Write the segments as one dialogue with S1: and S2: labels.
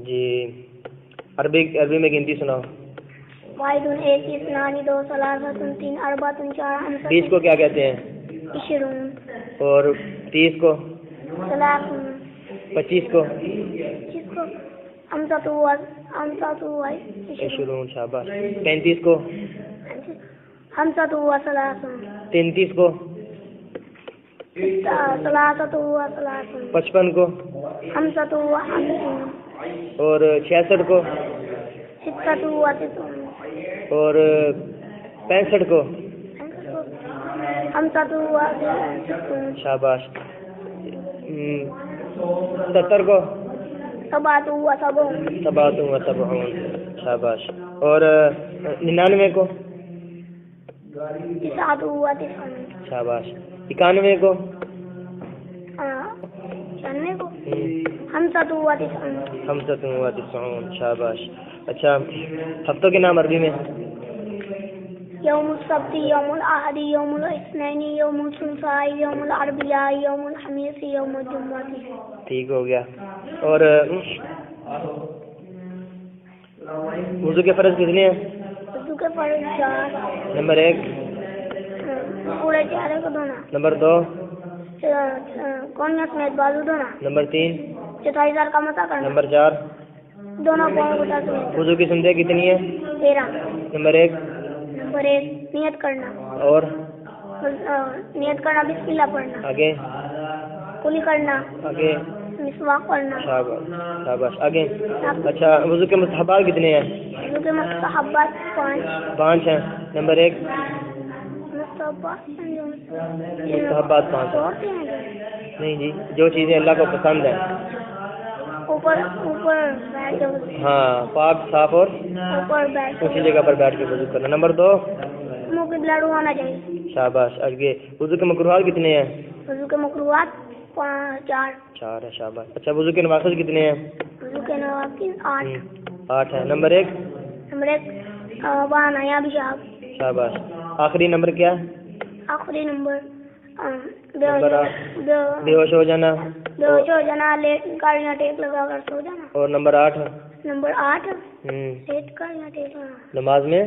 S1: جی عربی میں گنتی سناؤ.
S2: واحد ایک اثنان دو ثلاثۃ تین اربعۃ چار
S1: 20 کو کیا کہتے ہیں؟
S2: 20.
S1: اور 30 کو؟
S2: 30.
S1: 25 کو؟ 20. شاباش. 35 کو؟ 33 کو؟ 55 کو؟ اور 66 کو؟ اور 65 کو؟ شاباش. 70 کو؟ 77. شاباش. اور 99 کو؟ شاباش. 91 کو؟ 95. شاباش. اچھا ہفتوں کے نام عربی میں؟
S2: یوم السبت، یوم الاحد، یوم الاثنین، یوم الثلاثاء، یوم الاربعاء، یوم الخمیس، یوم الجمعہ.
S1: ٹھیک ہو گیا. اور وضو کے فرض کتنے ہیں؟
S2: وضو کے فرض 4.
S1: نمبر 1
S2: پورے چہرے کو دھونا.
S1: نمبر 2
S2: کونیاں سمیت بازو دھونا.
S1: نمبر 3
S2: چوتھائی سر کا مسح کرنا.
S1: نمبر 4
S2: دونوں پاؤں کو سمیت.
S1: وضو کی سنتیں کتنی ہیں؟
S2: 13.
S1: نمبر 1
S2: نیت کرنا.
S1: اور
S2: نیت کرنا بسم اللہ پڑھنا.
S1: آگے
S2: کلی کرنا.
S1: آگے
S2: مسواک پڑھنا.
S1: شاباش. آگے اچھا وضو کے مستحبات کتنے ہیں؟
S2: وضو کے مستحبات
S1: 5 ہیں. نمبر 1
S2: مستحبات
S1: 5 نہیں جی، جو چیزیں اللہ کو پسند ہیں.
S2: اوپر
S1: ہاں پاک صاف اور اسی جگہ پر بیٹھ کے وضو کرنا. نمبر 2
S2: منہ کی بلڈ ہونا چاہیے.
S1: شاباش. آگے وضو کے مکروہات کتنے ہیں؟
S2: وضو کے مکروہات 4
S1: ہے. شاباش. اچھا وضو کے نوافل کتنے ہیں؟
S2: وضو کے نوافل
S1: 8 ہے. نمبر 1
S2: بہانا یا پیشاب.
S1: شاباش. آخری نمبر کیا؟
S2: آخری نمبر
S1: بے ہوش ہو جانا.
S2: لیٹ کر یا ٹیک لگا کر سو جانا.
S1: اور نمبر 8
S2: لیٹ کر یا ٹیک لگا.
S1: نماز میں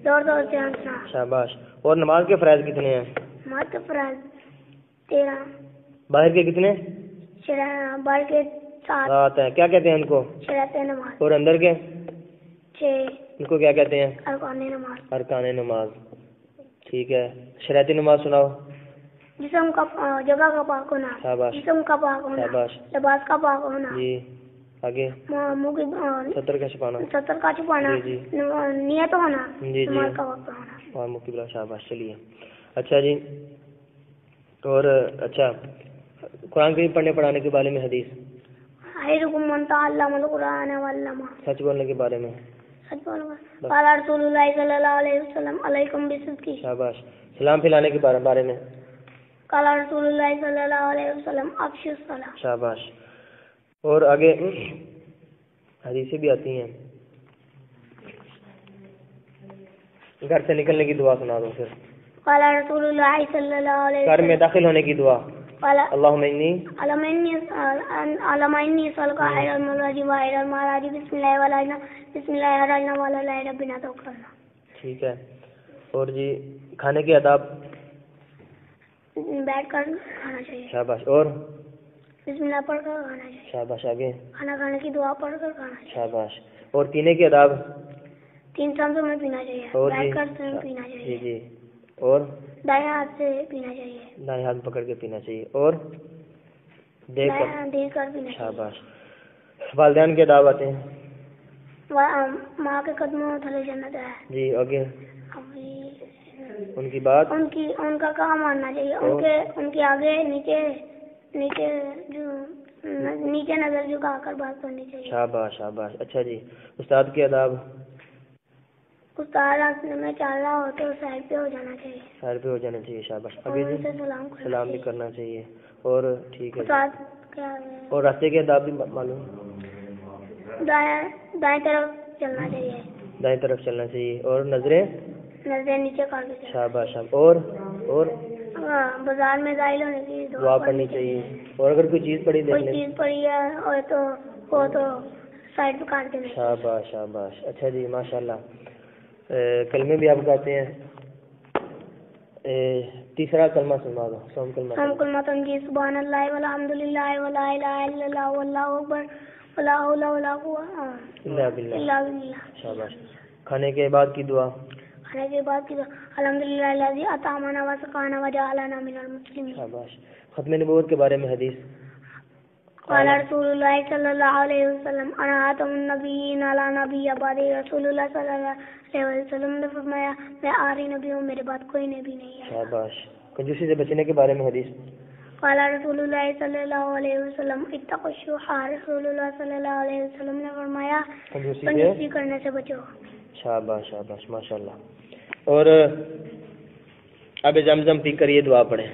S2: زور سے ہنسنا.
S1: شاباش. اور نماز کے فرائض کتنے ہیں؟
S2: نماز کے فرائض 13.
S1: باہر کے کتنے؟
S2: باہر کے
S1: 7 ہیں. کیا کہتے ہیں ان کو؟
S2: شریعت نماز.
S1: اور اندر کے
S2: 6.
S1: ان کو کیا کہتے ہیں؟ ارکان نماز. ٹھیک ہے. شریعتی نماز سناؤ.
S2: جسم کا جگہ کا پاک ہونا.
S1: شاباش.
S2: جسم کا پاک ہونا.
S1: شاباش.
S2: لباس کا پاک ہونا.
S1: جی. آگے
S2: منہ کی
S1: ستر کا چھپانا.
S2: جی. نیت ہونا.
S1: جی
S2: نماز کا وقت ہونا.
S1: اور منہ کی بلا. شاباش. چلیے اچھا جی. اور اچھا قرآن کریم پڑھنے پڑھانے کے بارے میں حدیث.
S2: خیرکم من تعلم القرآن وعلمہ.
S1: سچ بولنے کے بارے میں.
S2: سچ بولنا. قال رسول اللہ صلی اللہ علیہ وسلم علیکم بالصدق.
S1: شاباش. سلام پھیلانے کے بارے میں.
S2: قال رسول اللہ صلی اللہ علیہ وسلم افشوا السلام.
S1: شاباش. اور آگے حدیثیں بھی آتی ہیں. گھر سے نکلنے کی دعا سنا دو پھر.
S2: قال رسول اللہ صلی اللہ علیہ وسلم.
S1: گھر میں داخل ہونے کی دعا. اللہم انی
S2: اسألک خیر المولد و خیر المعراج. بسم اللہ والعجلہ بسم اللہ الرحمن الرحیم ربنا توکلنا.
S1: ٹھیک ہے. اور جی کھانے کے آداب.
S2: بیٹھ کر کھانا چاہیے.
S1: شاباش. اور
S2: بسم اللہ پڑھ کر کھانا چاہیے.
S1: شاباش. آگے
S2: کھانا کھانے کی دعا پڑھ کر کھانا چاہیے.
S1: شاباش. اور پینے کے آداب. 3
S2: سانسوں میں پینا چاہیے.
S1: اور
S2: بیٹھ کر پینا چاہیے.
S1: جی. اور
S2: دائیں ہاتھ سے پینا چاہیے.
S1: دائیں ہاتھ پکڑ کے پینا چاہیے. اور دیکھ کر
S2: پینا.
S1: شاباش. والدین کے آداب آتے ہیں.
S2: ماں کے قدموں تلے جنت ہے.
S1: جی. آگے ان کی بات
S2: ان کا کام ماننا چاہیے. ان کے آگے نیچے نظر جھکا کر بات کرنی چاہیے.
S1: شاباش. شاباش. اچھا جی استاد کے آداب.
S2: استاد راستے میں چل رہا ہو تو سائڈ پہ ہو جانا چاہیے.
S1: سائڈ پہ ہو جانا چاہیے. شاباش. ابھی سلام بھی کرنا چاہیے. اور ٹھیک ہے. اور راستے کے آداب بھی معلوم.
S2: دائیں طرف چلنا چاہیے.
S1: دائیں طرف چلنا چاہیے. اور نظریں
S2: نیچے کر کے.
S1: شاباش. اور
S2: بازار میں داخل ہونے کی
S1: دعا پڑھنی چاہیے. اور اگر کوئی چیز پڑی
S2: ہے اور تو سائڈ پہ کاٹ دینا.
S1: شاباش شاباش. اچھا جی ماشاءاللہ. کلمے بھی آپ گاتے ہیں. تیسرا کلمہ سنا دو. سوم کلمہ
S2: تنجی سبحان اللہ والحمدللہ ولا الہ الا اللہ واللہ اکبر ولا حول ولا قوت الا باللہ.
S1: شاباش. کھانے کے بعد کی دعا.
S2: کھانے کے بعد کی دعا الحمدللہ الذی اطعمنا وسقانا وجعلنا من المسلمین.
S1: شاباش. ختم نبوت کے بارے میں حدیث.
S2: قال رسول اللہ صلی اللہ علیہ وسلم انا خاتم النبیین لا نبی بعدی. رسول اللہ صلی اللہ علیہ وسلم نے فرمایا میں آخری نبی ہوں، میرے بعد کوئی نبی نہیں ہے.
S1: شاباش. کنجوسی سے بچنے کے بارے میں حدیث.
S2: قال رسول اللہ صلی اللہ علیہ وسلم اتقوا الشح. رسول اللہ صلی اللہ علیہ وسلم نے فرمایا کنجوسی کرنے سے بچو.
S1: شاباش شاباش ماشاءاللہ. اور اب زمزم پی کر یہ دعا پڑھیں.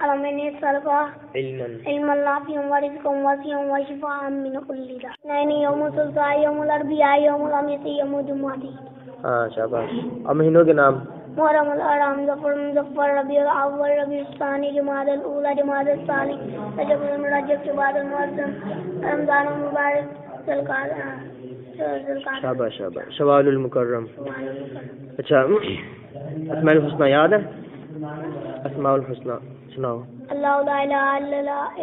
S2: علمنی الصلقہ
S1: علم
S2: نافعا ورزقا واسعا وشفاء من كل داء. نینی یوم الثلاثاء یوم الاربعاء یوم الخمیس یوم الجمعہ.
S1: ہاں شاباش. اب مہینوں کے نام.
S2: محرم الحرام ظفر مظفر ربیع الاول ربیع الثانی جمادی الاولی جمادی الثانی رجب رجب کے بعد المحرم رمضان المبارک ذوالقعدہ.
S1: شاباش شاباش. شوال المکرم. اچھا اسماء الحسنہ یاد ہے؟ اسماء الحسنہ سناؤ.
S2: اللہ لا الہ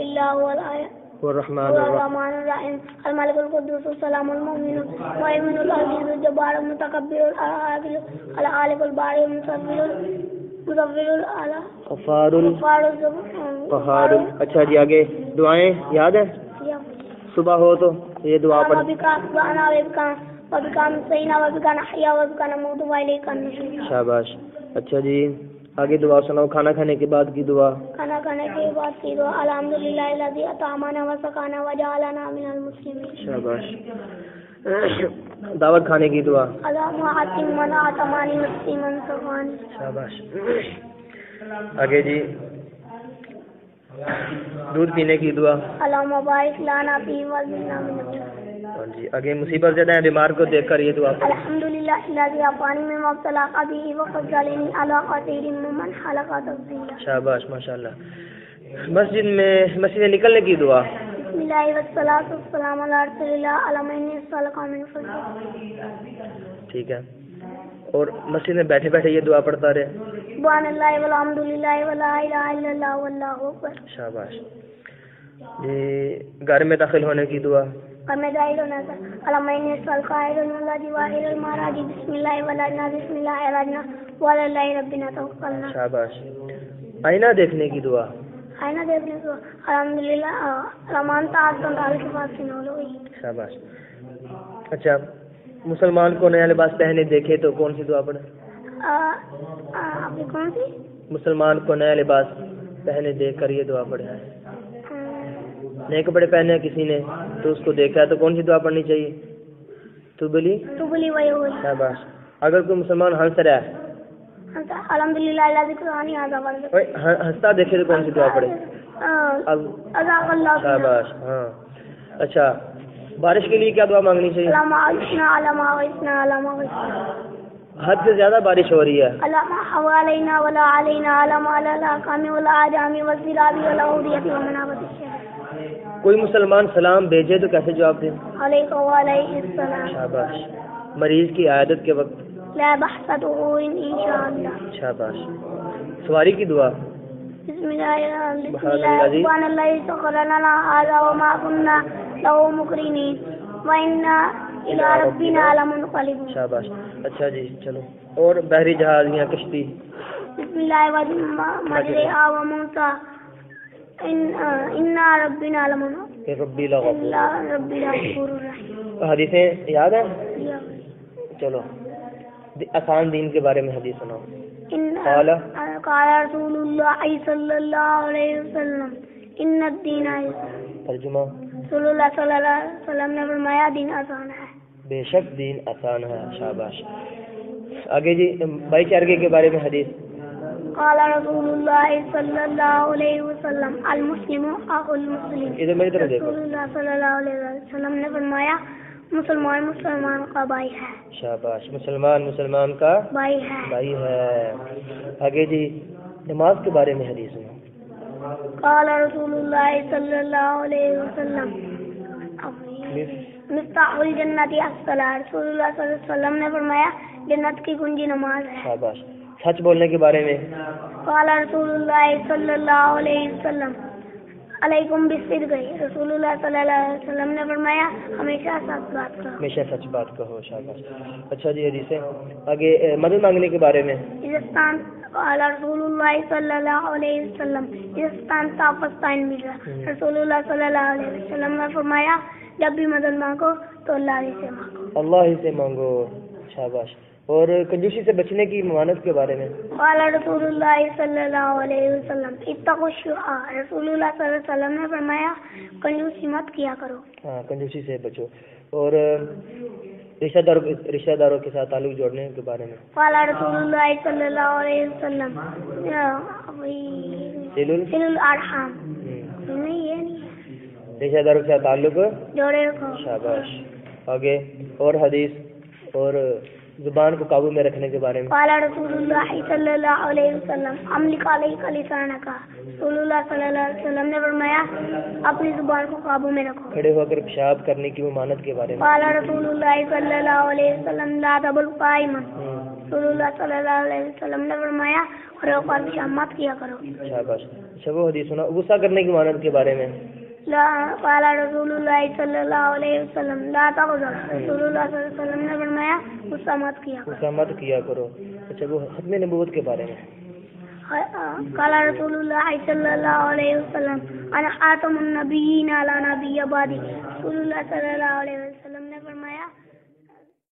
S2: الا هو
S1: الرحمن
S2: الرحیم الملک القدوس السلام المؤمن المهيمن العزيز الجبار المتکبر الخالق البارئ المصور
S1: غفار قہار. اچھا جی آگے دعائیں یاد ہے؟ صبح ہو تو یہ دعا پڑھ. شاباش. اچھا جی آگے دعا سناؤ. کھانا کھانے کے بعد کی دعا.
S2: کھانا کھانے کے بعد کی دعا الحمدللہ الذی اطعمنا وسقانا وجعلنا من المسلمین.
S1: شاباش. دعوت کھانے کی دعا.
S2: اللہم اطعم من اطعمنی واسقی من سقانی.
S1: شاباش. آگے جی دودھ پینے کی دعا.
S2: اللہم بارک لنا فیہ وزدنا من الجنہ.
S1: ہاں جی آگے مصیبت زیادہ ہے بیمار کو دیکھ کر یہ دعا.
S2: الحمدللہ الذی عافانی مما ابتلاک بہ وفضلنی علی کثیر ممن خلق تفضیلا.
S1: شاباش ماشاءاللہ. مسجد سے نکلنے کی دعا.
S2: بسم اللہ والصلاۃ والسلام علی رسول اللہ اللہم انی اسألک من فضلک.
S1: ٹھیک ہے. اور مسجد میں بیٹھے بیٹھے یہ دعا پڑھتا رہے.
S2: سبحان اللہ والحمدللہ ولا الہ الا اللہ واللہ اکبر.
S1: شاباش. جی گھر میں داخل ہونے کی دعا.
S2: گھر میں داخل ہونا تھا اللہم انی اسألک خیر اللہ جواہر المعراج بسم اللہ ولدنا بسم اللہ ارادنا وعلی اللہ ربنا توکلنا.
S1: شاباش. آئینہ دیکھنے کی دعا.
S2: آئینہ دیکھنے کو الحمدللہ رحمان تعالی تعالی کے پاس سے نول ہوئی.
S1: شاباش. اچھا مسلمان کو نیا لباس پہنے دیکھے تو کون سی دعا پڑھے؟
S2: آپ کون سی؟
S1: مسلمان کو نیا لباس پہنے دیکھ کر یہ دعا پڑھے. نئے کپڑے پہنے ہیں کسی نے تو اس کو دیکھا ہے تو کون سی دعا پڑھنی چاہیے؟ تو بلی وہی ہوئی. شاباش. اگر کوئی مسلمان ہنس رہا ہے
S2: الحمدللہ الذی قرآن
S1: ہنستا دیکھے تو کون سی دعا پڑھے؟ شاباش. ہاں اچھا بارش کے لیے کیا دعا مانگنی چاہیے؟ حد سے زیادہ بارش ہو رہی ہے. کوئی مسلمان سلام بھیجے تو کیسے جواب دیں؟ شاباش. مریض کی عیادت کے وقت شاباش. سواری کی دعا.
S2: بسم اللہ سخر لنا هذا وما كنا له مقرنين وإنا إلى ربنا لمنقلبون.
S1: شاباش. اچھا جی چلو. اور بحری جہاز یا کشتی.
S2: بسم اللہ مجریہا ومرساہا انا ربنا لمنقلبون.
S1: ربی
S2: الغفور الرحیم.
S1: حدیثیں یاد ہیں؟ چلو آسان دین کے بارے میں حدیث سناؤ.
S2: قال رسول اللہ صلی اللہ علیہ وسلم ان الدین
S1: ترجمہ.
S2: رسول اللہ صلی اللہ علیہ وسلم نے فرمایا دین آسان ہے.
S1: بے شک دین آسان ہے. شاباش. آگے جی بھائی چارگی کے بارے میں حدیث.
S2: قال رسول اللہ صلی اللہ علیہ وسلم المسلم اخو المسلم.
S1: ادھر میری طرف دیکھو.
S2: رسول اللہ صلی اللہ علیہ وسلم نے فرمایا مسلمان مسلمان کا بھائی ہے.
S1: شاباش. مسلمان مسلمان کا
S2: بھائی
S1: ہے. آگے جی نماز کے بارے میں حدیث ہے.
S2: قال رسول اللہ صلی اللہ علیہ وسلم مفتاح الجنت الصلاۃ، رسول اللہ صلی اللہ علیہ وسلم نے فرمایا جنت کی کنجی نماز ہے.
S1: شاباش. سچ بولنے کے بارے میں
S2: قال رسول اللہ صلی اللہ علیہ وسلم علیکم بالصدق، رسول اللہ صلی اللہ علیہ وسلم نے فرمایا ہمیشہ سچ بات کرو.
S1: ہمیشہ سچ بات کہو. شاباش. اچھا جی حدیث ہے آگے مدد مانگنے کے بارے میں.
S2: قال رسول اللہ صلی اللہ علیہ وسلم رسول اللہ صلی اللہ علیہ وسلم نے فرمایا جب بھی مدد مانگو تو اللہ ہی سے مانگو. اللہ
S1: ہی سے مانگو. شاباش. اور کنجوسی سے بچنے کی ممانت کے بارے میں.
S2: قال رسول اللہ صلی اللہ علیہ وسلم اتقوا الشح، رسول اللہ صلی اللہ علیہ وسلم نے فرمایا کنجوسی مت کیا کرو. ہاں
S1: کنجوسی سے بچو. اور رشتہ داروں کے ساتھ تعلق جوڑنے کے بارے میں.
S2: قال رسول اللہ صلی اللہ علیہ وسلم صل الارحام، نہیں یہ نہیں،
S1: رشتہ داروں کے ساتھ تعلق
S2: جوڑے رکھو.
S1: شاباش. آگے اور حدیث اور زبان کو قابو میں رکھنے کے بارے میں.
S2: قال رسول اللہ صلی اللہ علیہ وسلم املک علیک لسانک، رسول اللہ صلی اللہ علیہ وسلم نے فرمایا اپنی زبان کو قابو میں رکھو.
S1: کھڑے ہو کر پیشاب کرنے کی ممانت کے بارے میں.
S2: قال رسول اللہ صلی اللہ علیہ وسلم لا تبل قائما، رسول اللہ صلی اللہ علیہ وسلم نے فرمایا کھڑے ہو کر پیشاب مت کیا کرو.
S1: شاباش. اچھا وہ حدیث سنا غصہ کرنے کی ممانت کے بارے میں.
S2: قال رسول اللہ صلی اللہ علیہ وسلم لا تغضب، رسول اللہ صلی اللہ علیہ وسلم نے فرمایا غصہ مت کیا کرو. اچھا وہ ختم نبوت کے بارے میں. قال رسول اللہ صلی اللہ علیہ وسلم انا خاتم النبیین لا نبی بعدی، رسول اللہ صلی اللہ علیہ